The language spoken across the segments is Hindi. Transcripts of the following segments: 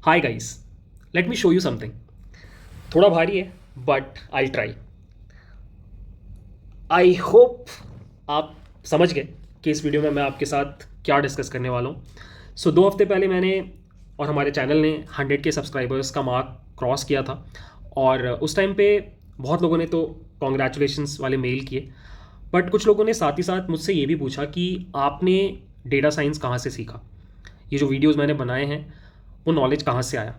Hi guys, let me show you something. थोड़ा भारी है but I try. I hope आप समझ गए कि इस वीडियो में मैं आपके साथ क्या डिस्कस करने वाला हूँ। सो 2 हफ्ते पहले मैंने और हमारे चैनल ने 100 के सब्सक्राइबर्स का मार्क क्रॉस किया था और उस टाइम पे बहुत लोगों ने तो कॉन्ग्रेचुलेशंस वाले मेल किए, बट कुछ लोगों ने साथ ही साथ मुझसे ये भी पूछा कि आपने डेटा साइंस कहाँ से सीखा, ये जो वीडियोस मैंने बनाए हैं वो नॉलेज कहाँ से आया।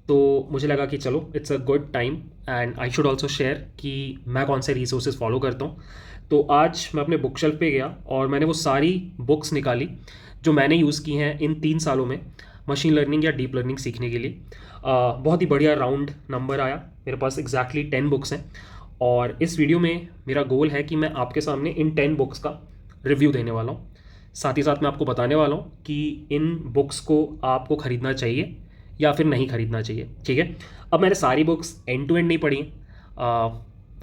तो मुझे लगा कि चलो it's a good time and I should also share कि मैं कौन से रिसोर्सेज फॉलो करता हूँ। तो आज मैं अपने बुक शेल्फ पे गया और मैंने वो सारी बुक्स निकाली जो मैंने यूज़ की हैं इन 3 सालों में मशीन लर्निंग या डीप लर्निंग सीखने के लिए। बहुत ही बढ़िया राउंड नंबर आया, मेरे पास एग्जैक्टली 10 बुक्स हैं और इस वीडियो में मेरा गोल है कि मैं आपके सामने इन 10 बुक्स का रिव्यू देने वाला हूँ। साथ ही साथ मैं आपको बताने वाला हूँ कि इन बुक्स को आपको ख़रीदना चाहिए या फिर नहीं ख़रीदना चाहिए। ठीक है, अब मैंने सारी बुक्स एंड टू एंड नहीं पढ़ी हैं,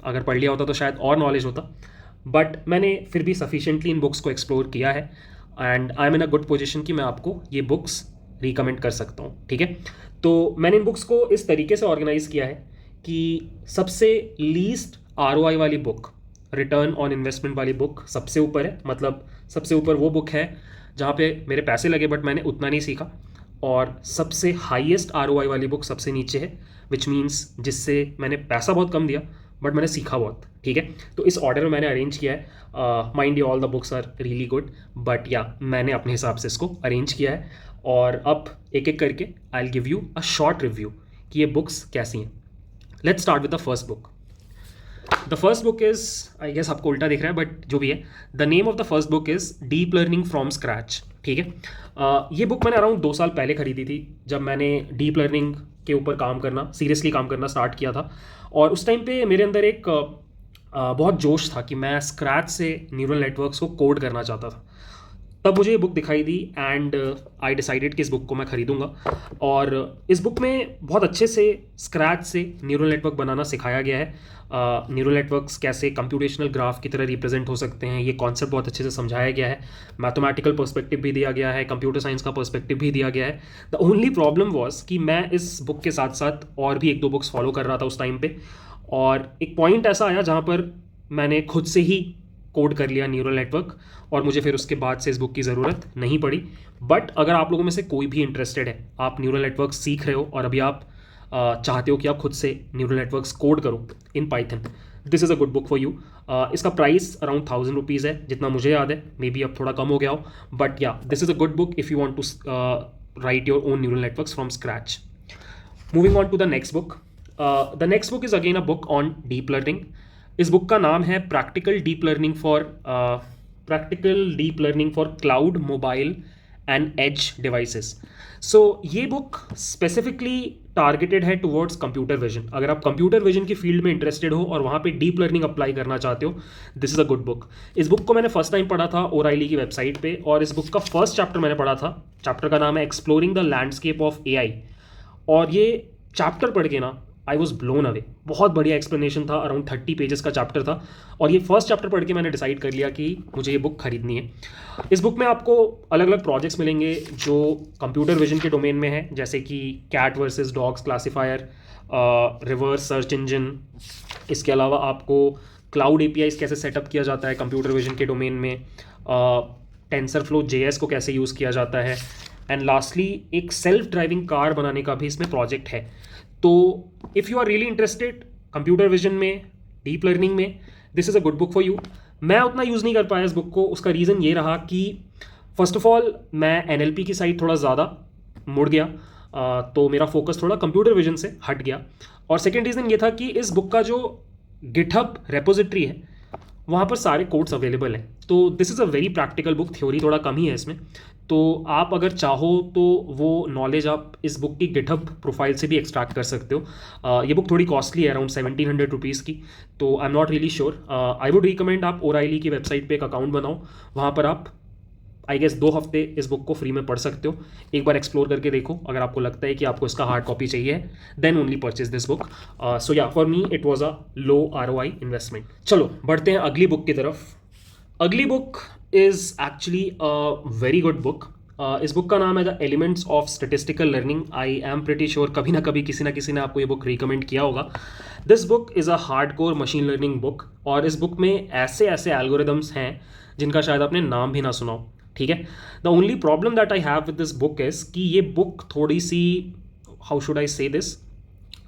अगर पढ़ लिया होता तो शायद और नॉलेज होता, बट मैंने फिर भी सफिशेंटली इन बुक्स को एक्सप्लोर किया है and I am in a good position कि मैं आपको ये बुक्स रिकमेंड कर सकता हूँ। ठीक है, तो मैंने इन बुक्स को इस तरीके से ऑर्गेनाइज किया है कि सबसे लीस्ट ROI वाली बुक, रिटर्न ऑन इन्वेस्टमेंट वाली बुक सबसे ऊपर है। मतलब सबसे ऊपर वो बुक है जहाँ पे मेरे पैसे लगे बट मैंने उतना नहीं सीखा, और सबसे हाईएस्ट ROI वाली बुक सबसे नीचे है, विच मीन्स जिससे मैंने पैसा बहुत कम दिया बट मैंने सीखा बहुत। ठीक है, तो इस ऑर्डर में मैंने अरेंज किया है। Mind you all the books are really good, but या मैंने अपने हिसाब से इसको अरेंज किया है और अब एक एक करके I will give you a short review कि ये बुक्स कैसी हैं। Let's start with the first book. The first book is, I guess आपको उल्टा दिख रहा है बट जो भी है, the name of the first book is deep learning from scratch. ठीक है, ये बुक मैंने अराउंड 2 साल पहले खरीदी थी जब मैंने डीप लर्निंग के ऊपर काम करना, सीरियसली काम करना स्टार्ट किया था। और उस टाइम पे मेरे अंदर एक बहुत जोश था कि मैं स्क्रैच से न्यूरल नेटवर्क्स को कोड करना चाहता था। तब मुझे ये बुक दिखाई दी एंड आई डिसाइडेड कि इस बुक को मैं खरीदूंगा। और इस बुक में बहुत अच्छे से स्क्रैच से न्यूरल नेटवर्क बनाना सिखाया गया है। न्यूरल नेटवर्क्स कैसे कंप्यूटेशनल ग्राफ की तरह रिप्रेजेंट हो सकते हैं, ये कॉन्सेप्ट बहुत अच्छे से समझाया गया है। मैथमेटिकल पर्सपेक्टिव भी दिया गया है, कंप्यूटर साइंस का पर्सपेक्टिव भी दिया गया है। द ओनली प्रॉब्लम वॉज कि मैं इस बुक के साथ साथ और भी 1-2 बुक्स फॉलो कर रहा था उस टाइम पे, और एक पॉइंट ऐसा आया जहाँ पर मैंने खुद से ही कोड कर लिया न्यूरल नेटवर्क और मुझे फिर उसके बाद से इस बुक की ज़रूरत नहीं पड़ी। बट अगर आप लोगों में से कोई भी इंटरेस्टेड है, आप न्यूरल नेटवर्क सीख रहे हो और अभी आप चाहते हो कि आप खुद से न्यूरल नेटवर्क्स कोड करो in Python, this is a good book for you. इसका प्राइस अराउंड 1000 रुपीज़ है जितना मुझे याद है, मे बी अब थोड़ा कम हो गया हो, but yeah this is a good book if you want to write your own neural networks from scratch. Moving on to the next book. The next book is again a book on deep learning. इस बुक का नाम है practical deep learning for cloud, mobile and edge devices. So ये बुक स्पेसिफिकली टारगेटेड है टुवर्ड्स कंप्यूटर विजन। अगर आप कंप्यूटर विजन की फील्ड में इंटरेस्टेड हो और वहाँ पे डीप लर्निंग अप्लाई करना चाहते हो, this is a good book. इस बुक को मैंने फर्स्ट टाइम पढ़ा था ओराइली की वेबसाइट पे, और इस बुक का फर्स्ट चैप्टर मैंने पढ़ा था। चैप्टर का नाम है exploring the landscape of AI, और ये चैप्टर पढ़ के ना आई वॉज ब्लोन अवे। बहुत बढ़िया एक्सप्लेनेशन था, अराउंड 30 पेजेस का चैप्टर था, और ये फर्स्ट चैप्टर पढ़ के मैंने डिसाइड कर लिया कि मुझे ये बुक खरीदनी है। इस बुक में आपको अलग अलग प्रोजेक्ट्स मिलेंगे जो कंप्यूटर विजन के डोमेन में है, जैसे कि cat versus dogs classifier, reverse search engine. इसके अलावा आपको क्लाउड APIs कैसे सेटअप किया जाता है कंप्यूटर विजन के डोमेन में, टेंसरफ्लो JS को कैसे यूज़ किया जाता है, एंड लास्टली एक सेल्फ ड्राइविंग कार बनाने का भी इसमें प्रोजेक्ट है। तो if you are really interested computer vision में, डीप लर्निंग में, this is a good book for you. मैं उतना यूज़ नहीं कर पाया इस बुक को, उसका रीज़न ये रहा कि फर्स्ट ऑफ ऑल मैं NLP की साइड थोड़ा ज़्यादा मुड़ गया, तो मेरा फोकस थोड़ा कंप्यूटर विजन से हट गया। और सेकेंड रीज़न ये था कि इस बुक का जो गिटहब रेपोजिटरी है वहाँ पर सारे कोड्स अवेलेबल हैं। तो this is a very practical book, theory थोड़ा कम ही है इसमें। तो आप अगर चाहो तो वो नॉलेज आप इस बुक की गिटहब प्रोफाइल से भी एक्सट्रैक्ट कर सकते हो। ये बुक थोड़ी कॉस्टली है, अराउंड 1700 रुपीज़ की, तो आई am not really sure. I would recommend आप ओराइली की वेबसाइट पे एक अकाउंट बनाओ, वहाँ पर आप आई गेस 2 हफ्ते इस बुक को फ्री में पढ़ सकते हो। एक बार एक्सप्लोर करके देखो, अगर आपको लगता है कि आपको इसका हार्ड कॉपी चाहिए then only purchase this book. So yeah for me it was a low ROI investment. चलो बढ़ते हैं अगली बुक की तरफ। अगली book is actually a very good book इस बुक का नाम है the elements of statistical learning. I am pretty sure कभी ना कभी किसी ना किसी ने आपको ये बुक रिकमेंड किया होगा। This book is a hardcore machine learning book, और इस बुक में ऐसे ऐसे एल्गोरिदम्स हैं जिनका शायद आपने नाम भी ना सुना हो। ठीक है, the only problem that I have with this book is कि ये बुक थोड़ी सी, हाउ शुड आई से दिस,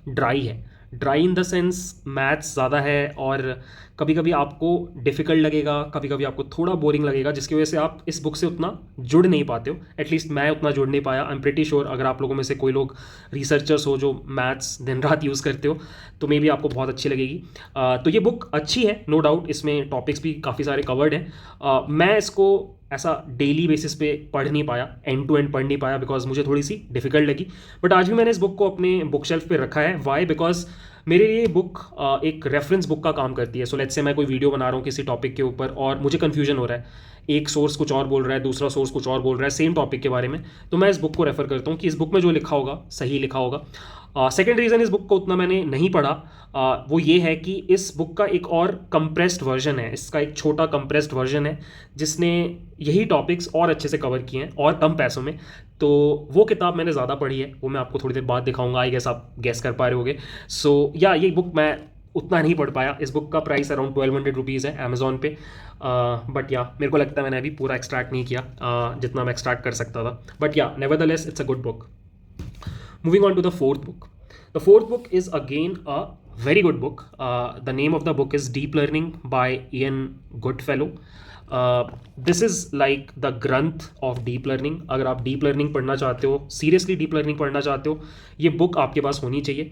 ड्राई है। Dry in the sense maths ज़्यादा है, और कभी कभी आपको डिफ़िकल्ट लगेगा, कभी कभी आपको थोड़ा बोरिंग लगेगा, जिसकी वजह से आप इस बुक से उतना जुड़ नहीं पाते हो। एटलीस्ट मैं उतना जुड़ नहीं पाया। आई एम प्रिटी श्योर अगर आप लोगों में से कोई लोग रिसर्चर्स हो जो मैथ्स दिन रात यूज़ करते हो, तो मे बी आपको बहुत अच्छी लगेगी। तो ये बुक अच्छी है, नो डाउट। इसमें टॉपिक्स भी काफ़ी सारे कवर्ड हैं। मैं इसको ऐसा डेली बेसिस पे पढ़ नहीं पाया, एंड टू एंड पढ़ नहीं पाया, बिकॉज मुझे थोड़ी सी डिफिकल्ट लगी। बट आज भी मैंने इस बुक को अपने बुक शेल्फ पे रखा है। वाई? बिकॉज मेरे लिए बुक एक रेफरेंस बुक का काम करती है। सो लेट्स से मैं कोई वीडियो बना रहा हूँ किसी टॉपिक के ऊपर और मुझे कन्फ्यूजन हो रहा है, एक सोर्स कुछ और बोल रहा है, दूसरा सोर्स कुछ और बोल रहा है सेम टॉपिक के बारे में, तो मैं इस बुक को रेफर करता हूँ कि इस बुक में जो लिखा होगा सही लिखा होगा। सेकेंड रीज़न इस बुक को उतना मैंने नहीं पढ़ा, वो ये है कि इस बुक का एक और कंप्रेस्ड वर्जन है, इसका एक छोटा कंप्रेस्ड वर्जन है जिसने यही टॉपिक्स और अच्छे से कवर किए हैं और कम पैसों में। तो वो किताब मैंने ज़्यादा पढ़ी है, वो मैं आपको थोड़ी देर बाद दिखाऊंगा। आई गेस आप गेस कर पा रहे होगे। सो या ये बुक मैं उतना नहीं पढ़ पाया। इस बुक का प्राइस अराउंड 1200 रुपीज़ है अमेजोन पे। बट या मेरे को लगता है मैंने अभी पूरा एक्सट्रैक्ट नहीं किया जितना मैं एक्सट्रैक्ट कर सकता था। बट या nevertheless it's a good book. Moving on to the fourth book. The fourth book is again a very good book. The name of the book is Deep Learning by Ian Goodfellow. This is like the Granth of Deep Learning. अगर आप डीप लर्निंग पढ़ना चाहते हो, सीरियसली डीप लर्निंग पढ़ना चाहते हो, ये बुक आपके पास होनी चाहिए।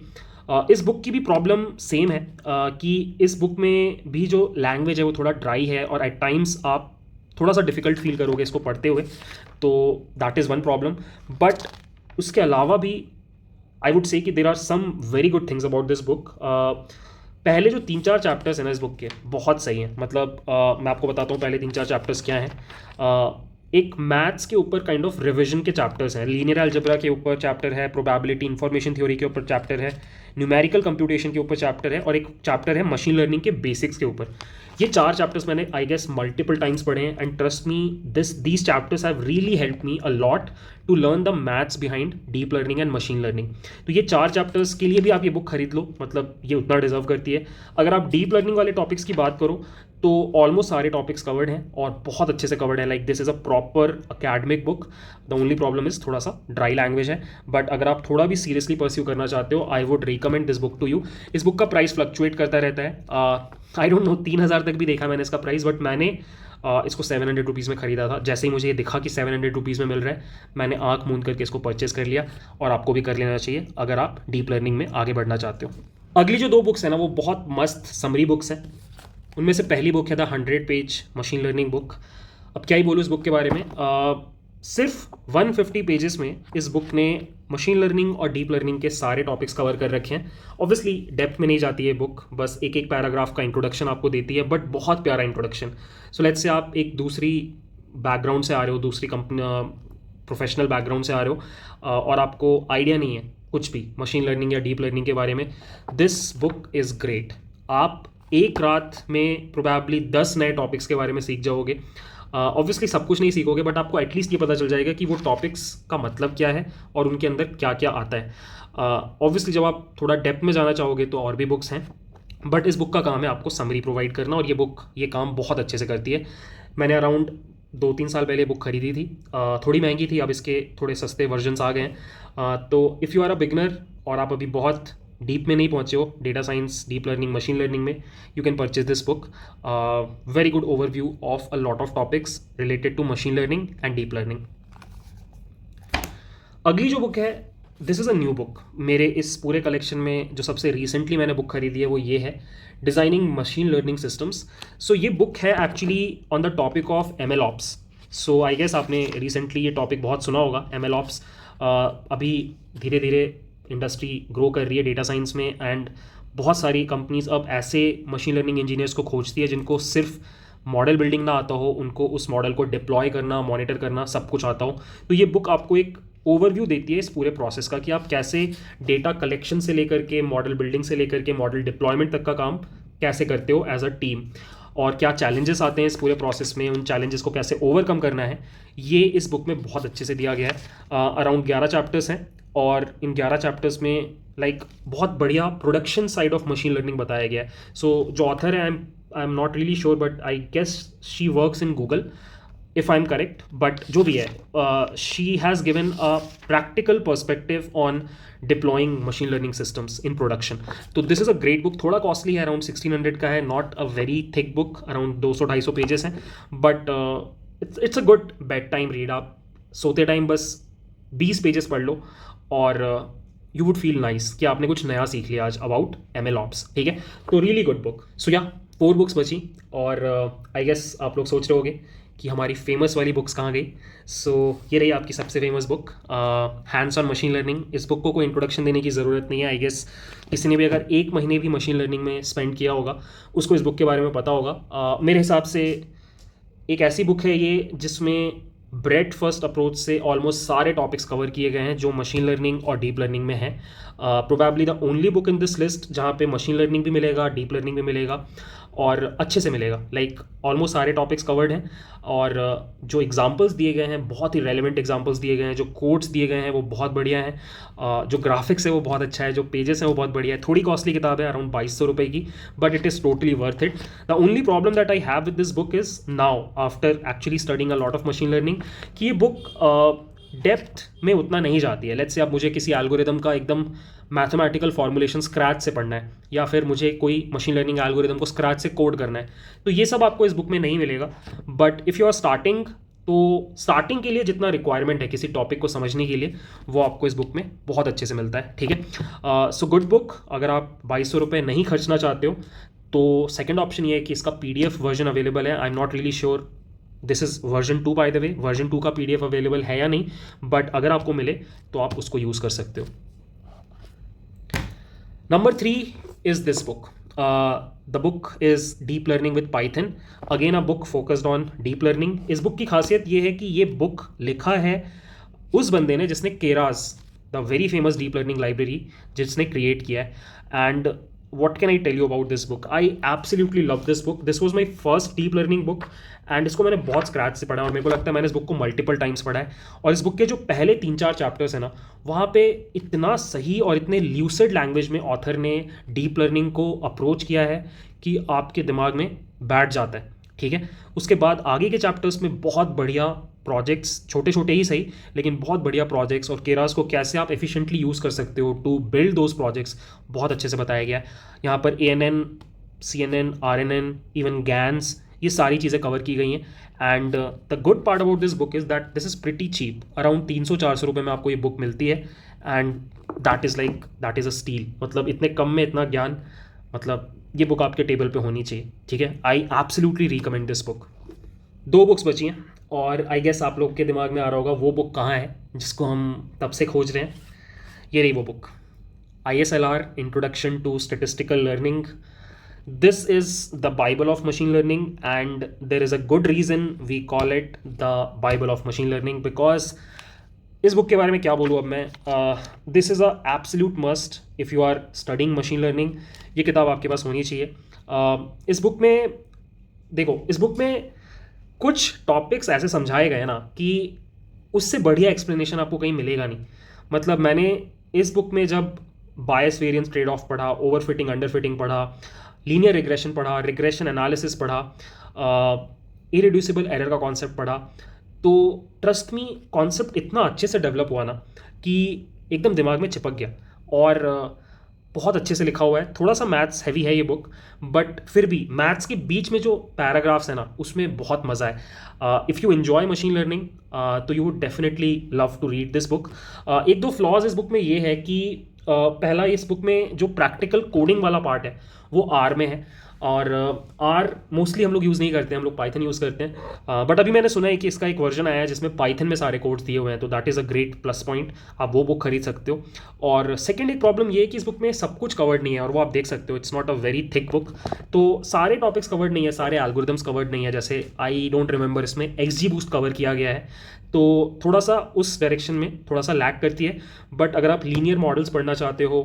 इस बुक की भी प्रॉब्लम सेम है कि इस बुक में भी जो लैंग्वेज है वो थोड़ा ड्राई है, और एट टाइम्स आप थोड़ा सा डिफिकल्ट फील करोगे इसको पढ़ते हुए। तो that is one problem. But उसके अलावा भी आई वुड से कि there are some very good things about this book. पहले जो 3-4 चैप्टर्स हैं ना इस बुक के, बहुत सही हैं। मतलब मैं आपको बताता हूँ पहले 3-4 चैप्टर्स क्या हैं। एक मैथ्स के ऊपर काइंड ऑफ रिविजन के चैप्टर्स हैं, लीनियर अलजेब्रा के ऊपर चैप्टर है, प्रोबेबिलिटी इंफॉर्मेशन थ्योरी के ऊपर चैप्टर है, न्यूमेरिकल कंप्यूटेशन के ऊपर चैप्टर है, और एक चैप्टर है मशीन लर्निंग के बेसिक्स के ऊपर। ये 4 चैप्टर्स मैंने आई गेस मल्टीपल टाइम्स पढ़े हैं, and trust me these chapters have really help me a lot to learn the maths behind deep learning and machine learning. तो ये 4 चैप्टर्स के लिए भी आप ये बुक खरीद लो, मतलब ये उतना डिजर्व करती है। अगर आप डीप लर्निंग वाले टॉपिक्स की बात करो तो ऑलमोस्ट सारे टॉपिक्स कवर्ड हैं और बहुत अच्छे से कवर्ड हैं। Like this is a proper academic book. The only problem is थोड़ा सा ड्राई लैंग्वेज है। बट अगर आप थोड़ा भी सीरियसली परस्यू करना चाहते हो, I would recommend this book to you. इस बुक का प्राइस फ्लक्चुएट करता रहता है। आई डोंट नो 3000 तक भी देखा मैंने इसका प्राइस, बट मैंने इसको 700 रुपीज़ में ख़रीदा था। जैसे ही मुझे ये दिखा कि 700 रुपीज़ में मिल रहा है, मैंने आंख मूंद करके इसको परचेस कर लिया, और आपको भी कर लेना चाहिए अगर आप डीप लर्निंग में आगे बढ़ना चाहते हो। अगली जो 2 बुक्स हैं ना वो बहुत मस्त समरी बुक्स हैं। उनमें से पहली बुक है the 100 page machine learning book. अब क्या ही बोलूँ इस बुक के बारे में। सिर्फ 150 पेजेस में इस बुक ने मशीन लर्निंग और डीप लर्निंग के सारे टॉपिक्स कवर कर रखे हैं। ऑब्वियसली डेप्थ में नहीं जाती है बुक, बस एक एक पैराग्राफ का इंट्रोडक्शन आपको देती है, बट बहुत प्यारा इंट्रोडक्शन। सो लेट्स से आप एक दूसरी बैकग्राउंड से आ रहे हो, दूसरी कंपनी प्रोफेशनल बैकग्राउंड से आ रहे हो, और आपको आइडिया नहीं है कुछ भी मशीन लर्निंग या डीप लर्निंग के बारे में, दिस बुक इज़ ग्रेट। आप एक रात में प्रोबेबली 10 नए टॉपिक्स के बारे में सीख जाओगे। ऑब्वियसली सब कुछ नहीं सीखोगे, बट आपको एटलीस्ट ये पता चल जाएगा कि वो टॉपिक्स का मतलब क्या है और उनके अंदर क्या क्या आता है। ऑब्वियसली जब आप थोड़ा डेप्थ में जाना चाहोगे तो और भी बुक्स हैं, बट इस बुक का काम है आपको समरी प्रोवाइड करना, और ये बुक ये काम बहुत अच्छे से करती है। मैंने अराउंड 2-3 साल पहले बुक खरीदी थी। थोड़ी महंगी थी, अब इसके थोड़े सस्ते वर्जन्स आ गए हैं। तो if you are a beginner और आप अभी बहुत डीप में नहीं पहुंचे हो data science, deep learning, machine learning में, you can purchase this book. Very good overview of a lot of topics related to machine learning and deep learning. अगली जो बुक है, this is a new book. मेरे इस पूरे कलेक्शन में जो सबसे रिसेंटली मैंने बुक खरीदी है वो ये है, designing machine learning systems. So ये बुक है actually on the topic of MLOps। So I guess आपने रिसेंटली ये टॉपिक बहुत सुना होगा, MLOps। अभी धीरे धीरे इंडस्ट्री ग्रो कर रही है डेटा साइंस में, एंड बहुत सारी कंपनीज अब ऐसे मशीन लर्निंग इंजीनियर्स को खोजती है जिनको सिर्फ मॉडल बिल्डिंग ना आता हो, उनको उस मॉडल को डिप्लॉय करना, मॉनिटर करना सब कुछ आता हो। तो ये बुक आपको एक ओवरव्यू देती है इस पूरे प्रोसेस का कि आप कैसे डेटा कलेक्शन से लेकर के मॉडल बिल्डिंग से लेकर के मॉडल डिप्लॉयमेंट तक का काम कैसे करते हो एज अ टीम। और क्या चैलेंजेस आते हैं इस पूरे प्रोसेस में, उन चैलेंजेस को कैसे ओवरकम करना है, ये इस बुक में बहुत अच्छे से दिया गया है। अराउंड 11 चैप्टर्स हैं और इन 11 चैप्टर्स में बहुत बढ़िया production side of machine learning बताया गया है। सो जो ऑथर है, I am not really sure but I guess she works in Google if I'm correct, but जो भी है, she has given a practical perspective on deploying machine learning systems in production. तो this is a great book, थोड़ा costly है, around 1600 का है, not a very thick book, around 200-250 pages हैं, but it's a good bed time read. आप सोते टाइम बस 20 पेजेस पढ़ लो और यू वुड फील नाइस कि आपने कुछ नया सीख लिया आज अबाउट ML Ops, ठीक है। तो रियली गुड बुक। सो या 4 बुक्स बची और आई गेस आप लोग सोच रहे होगे कि हमारी फेमस वाली बुक्स कहाँ गई। सो ये रही आपकी सबसे famous book, hands on machine learning. इस बुक को कोई इंट्रोडक्शन देने की ज़रूरत नहीं है। आई गेस किसी ने भी अगर 1 महीने भी मशीन लर्निंग में स्पेंड किया होगा उसको इस बुक के बारे में पता होगा। मेरे हिसाब से एक ऐसी बुक है ये जिसमें ब्रेड फर्स्ट अप्रोच से ऑलमोस्ट सारे टॉपिक्स कवर किए गए हैं जो मशीन लर्निंग और डीप लर्निंग में है। Probably the only book in this list जहाँ पे मशीन लर्निंग भी मिलेगा, डीप लर्निंग भी मिलेगा और अच्छे से मिलेगा। ऑलमोस्ट सारे टॉपिक्स कवर्ड हैं और जो एग्जांपल्स दिए गए हैं बहुत ही रेलेवेंट एग्जांपल्स दिए गए हैं, जो कोड्स दिए गए हैं वो बहुत बढ़िया हैं, जो ग्राफिक्स है वो बहुत अच्छा है, जो पेजेस हैं वो बहुत बढ़िया है। थोड़ी कॉस्टली किताब है, अराउंड 2200 रुपये की, but it is totally worth it. The only problem that I have with this book is now after actually studying a lot of machine learning कि ये बुक डेप्थ में उतना नहीं जाती है। लेट्स से अब मुझे किसी एल्गोरिदम का एकदम मैथमेटिकल फॉर्मुलेशन स्क्रैच से पढ़ना है या फिर मुझे कोई मशीन लर्निंग एल्गोरिदम को स्क्रैच से कोड करना है, तो ये सब आपको इस बुक में नहीं मिलेगा। But if you are starting, तो स्टार्टिंग के लिए जितना रिक्वायरमेंट है किसी टॉपिक को समझने के लिए वो आपको इस बुक में बहुत अच्छे से मिलता है, ठीक है। So good book. अगर आप 2200 रुपये नहीं खर्चना चाहते हो तो सेकेंड ऑप्शन ये है कि इसका PDF वर्जन अवेलेबल है। I am not really sure this is version 2 by the way, version 2 का PDF अवेलेबल है या नहीं, बट अगर आपको मिले तो आप उसको यूज़ कर सकते हो। Number 3 is this book. The book is Deep Learning with Python. Again a book focused on deep learning. इस बुक की खासियत ये है कि ये बुक लिखा है उस बंदे ने जिसने Keras, the very famous deep learning library, जिसने क्रिएट किया है। And what can I tell you about this book? I absolutely love this book. This was my first deep learning book and इसको मैंने बहुत स्क्रैच से पढ़ा और मेरे को लगता है मैंने इस बुक को मल्टीपल टाइम्स पढ़ा है। और इस बुक के जो पहले 3-4 चैप्टर्स हैं ना, वहाँ पे इतना सही और इतने ल्यूसिड लैंग्वेज में ऑथर ने डीप लर्निंग को अप्रोच किया है कि आपके दिमाग में बैठ जाता है, ठीक है। उसके बाद आगे के चैप्टर्स में बहुत बढ़िया प्रोजेक्ट्स, छोटे छोटे ही सही लेकिन बहुत बढ़िया प्रोजेक्ट्स और केरास को कैसे आप एफिशिएंटली यूज़ कर सकते हो टू बिल्ड दोज प्रोजेक्ट्स बहुत अच्छे से बताया गया है। यहाँ पर ANN, CNN, RNN, even GANs, ये सारी चीज़ें कवर की गई हैं। And the good part about this book is that this is pretty cheap, around 300-400 रुपये में आपको ये बुक मिलती है। And that is a steal. मतलब इतने कम में इतना ज्ञान, मतलब ये बुक आपके टेबल पे होनी चाहिए, ठीक है। I absolutely recommend this book. 2 books बची हैं और आई गेस आप लोग के दिमाग में आ रहा होगा वो बुक कहाँ है जिसको हम तब से खोज रहे हैं। ये रही वो book, ISLR introduction to statistical learning. This is the bible of machine learning and there is a good reason we call it the bible of machine learning because इस बुक के बारे में क्या बोलूँ अब मैं। This is a absolute must if you are studying machine learning. ये किताब आपके पास होनी चाहिए। इस बुक में देखो, इस बुक में कुछ टॉपिक्स ऐसे समझाए गए ना कि उससे बढ़िया एक्सप्लेनेशन आपको कहीं मिलेगा नहीं। मतलब मैंने इस बुक में जब बायस वेरिएंस ट्रेड ऑफ पढ़ा, ओवरफिटिंग अंडरफिटिंग पढ़ा, लीनियर रिग्रेशन पढ़ा, रिग्रेशन एनालिसिस पढ़ा, इरेड्यूसिबल एरर का कॉन्सेप्ट पढ़ा, तो ट्रस्ट मी कॉन्सेप्ट इतना अच्छे से डेवलप हुआ ना कि एकदम दिमाग में चिपक गया। और बहुत अच्छे से लिखा हुआ है। थोड़ा सा मैथ्स हैवी है ये बुक, बट फिर भी मैथ्स के बीच में जो पैराग्राफ्स है ना उसमें बहुत मज़ा है। If you enjoy machine learning तो you would definitely love to read this book. 1-2 flaws इस बुक में ये है कि पहला, इस बुक में जो प्रैक्टिकल कोडिंग वाला पार्ट है वो R में है और R मोस्टली हम लोग यूज़ नहीं करते हैं, हम लोग पाइथन यूज़ करते हैं। बट अभी मैंने सुना है कि इसका एक वर्जन आया है जिसमें पाइथन में सारे कोड्स दिए हुए हैं, तो that is a great plus point. आप वो बुक खरीद सकते हो। और सेकंड एक प्रॉब्लम ये है कि इस बुक में सब कुछ कवर्ड नहीं है और वो आप देख सकते हो, it's not a very thick book. तो सारे टॉपिक्स कवर्ड नहीं है, सारे एल्गोरिदम्स कवर्ड नहीं है। जैसे आई डोंट रिमेंबर इसमें XGBoost कवर किया गया है, तो थोड़ा सा उस डायरेक्शन में थोड़ा सा लैग करती है। बट अगर आप लीनियर मॉडल्स पढ़ना चाहते हो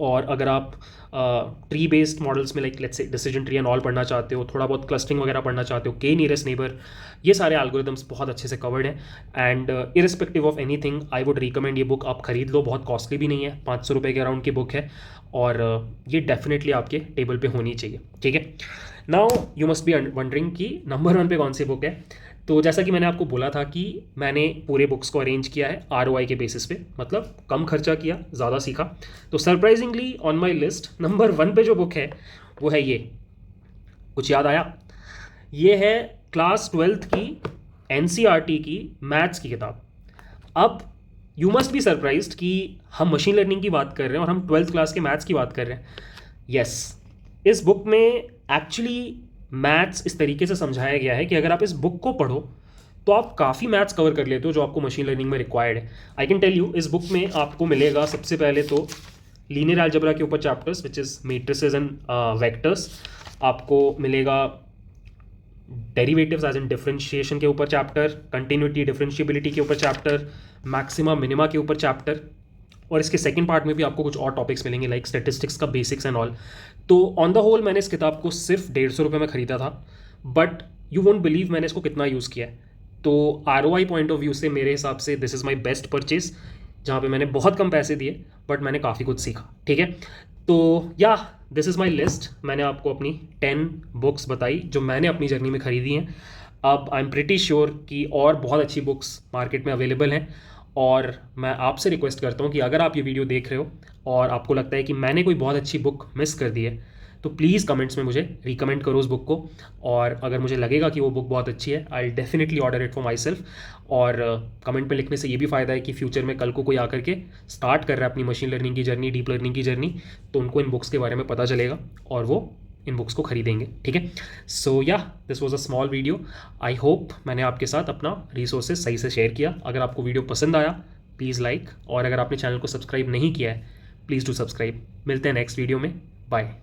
और अगर आप ट्री बेस्ड मॉडल्स में like let's say decision tree and all पढ़ना चाहते हो, थोड़ा बहुत क्लस्टरिंग वगैरह पढ़ना चाहते हो, के नियरेस्ट नेबर, ये सारे एल्गोरिदम्स बहुत अच्छे से कवर्ड हैं। And irrespective of anything I would recommend ये बुक आप खरीद लो, बहुत कॉस्टली भी नहीं है, 500 रुपये के अराउंड की बुक है, और ये डेफिनेटली आपके टेबल पे होनी चाहिए, ठीक है। Now you must be wondering कि नंबर 1 पे कौन सी बुक है। तो जैसा कि मैंने आपको बोला था कि मैंने पूरे बुक्स को अरेंज किया है ROI के बेसिस पे, मतलब कम खर्चा किया, ज़्यादा सीखा। तो surprisingly on my list number 1 पे जो बुक है वो है ये। कुछ याद आया? ये है क्लास 12th की NCERT की मैथ्स की किताब। अब यू मस्ट बी सरप्राइज्ड कि हम मशीन लर्निंग की बात कर रहे हैं और हम 12th क्लास के मैथ्स की बात कर रहे हैं। यस, इस बुक में एक्चुअली मैथ्स इस तरीके से समझाया गया है कि अगर आप इस बुक को पढ़ो तो आप काफ़ी मैथ्स कवर कर लेते हो जो आपको मशीन लर्निंग में रिक्वायर्ड है। आई कैन टेल यू, इस बुक में आपको मिलेगा सबसे पहले तो लीनियर अलजेब्रा के ऊपर chapters which is matrices and vectors, आपको मिलेगा डेरिवेटिव्स एज इन डिफरेंशिएशन के ऊपर चैप्टर, कंटिन्यूटी डिफरेंशिएबिलिटी के ऊपर चैप्टर, मैक्सिमा मिनिमा के ऊपर चैप्टर, और इसके सेकंड पार्ट में भी आपको कुछ और टॉपिक्स मिलेंगे लाइक स्टैटिस्टिक्स का बेसिक्स एंड ऑल। तो ऑन द होल मैंने इस किताब को सिर्फ 150 रुपये में ख़रीदा था, बट यू वोंट बिलीव मैंने इसको कितना यूज़ किया है। तो ROI पॉइंट ऑफ व्यू से मेरे हिसाब से this is my best purchase, जहाँ पे मैंने बहुत कम पैसे दिए बट मैंने काफ़ी कुछ सीखा, ठीक है। तो या दिस इज़ माई लिस्ट। मैंने आपको अपनी 10 बुक्स बताई जो मैंने अपनी जर्नी में ख़रीदी हैं। अब आई एम प्रिटी श्योर कि और बहुत अच्छी बुक्स मार्केट में अवेलेबल हैं, और मैं आपसे रिक्वेस्ट करता हूँ कि अगर आप ये वीडियो देख रहे हो और आपको लगता है कि मैंने कोई बहुत अच्छी बुक मिस कर दी है तो प्लीज़ कमेंट्स में मुझे रिकमेंड करो उस बुक को, और अगर मुझे लगेगा कि वो बुक बहुत अच्छी है I definitely order it for my self. और कमेंट में लिखने से ये भी फ़ायदा है कि फ्यूचर में कल को कोई आकर के स्टार्ट कर रहा है अपनी मशीन लर्निंग की जर्नी, डीप लर्निंग की जर्नी, तो उनको इन बुक्स के बारे में पता चलेगा और वो इन बुक्स को खरीदेंगे, ठीक है। सो या this was a small video. I hope मैंने आपके साथ अपना रिसोर्सेज सही से शेयर किया। अगर आपको वीडियो पसंद आया प्लीज़ लाइक, और अगर आपने चैनल को सब्सक्राइब नहीं किया है प्लीज़ डू सब्सक्राइब। मिलते हैं नेक्स्ट वीडियो में, बाय।